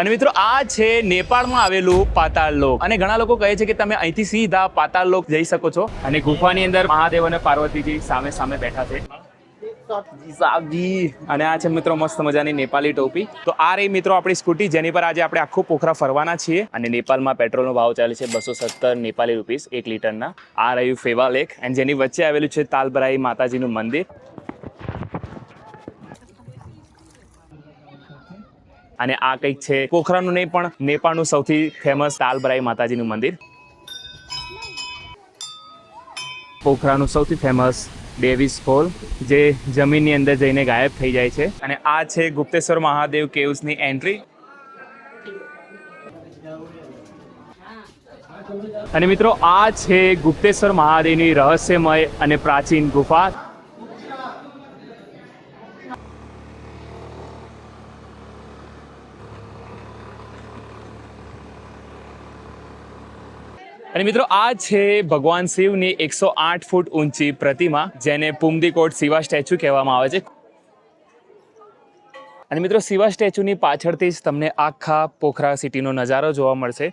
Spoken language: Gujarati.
અને મિત્રો આ છે નેપાળમાં આવેલું પાતાળ લોક અને ઘણા લોકો કહે છે કે તમે અહીંથી સીધા પાતાળ લોક જઈ શકો છો અને ગુફાની અંદર મહાદેવ અને પાર્વતીજી સામે સામે બેઠા છે અને આ છે મિત્રો મસ્ત મજાની નેપાળી ટોપી. તો આ રહી મિત્રો આપણી સ્કૂટી જેની પર આજે આપણે આખું પોખરા ફરવાના છીએ અને નેપાળમાં પેટ્રોલનો ભાવ ચાલે છે 270 નેપાળી રૂપીસ 1 લીટરના. આ રહ્યું ફેવા લેક અને જેની વચ્ચે આવેલું છે તાલબરાઈ માતાજીનું મંદિર. અને આ કંઈક છે પોખરાનું નહીં પણ નેપાળનું સૌથી ફેમસ તાલબરાઈ માતાજીનું મંદિર. પોખરાનું સૌથી ફેમસ ડેવિસ ફોલ જે જમીનની અંદર જઈને ગાયબ થઈ જાય છે. અને આ છે ગુપ્તેશ્વર મહાદેવ કેવ્સની એન્ટ્રી. અને મિત્રો આ છે ગુપ્તેશ્વર મહાદેવની રહસ્યમય અને પ્રાચીન ગુફા. અને મિત્રો આ છે ભગવાન શિવની 108 ફૂટ ઊંચી પ્રતિમા જેને પુમદીકોટ શિવા સ્ટેચ્યુ કહેવામાં આવે છે. અને મિત્રો શિવા સ્ટેચ્યુની પાછળથી જ તમને આખા પોખરા સિટીનો નજારો જોવા મળશે.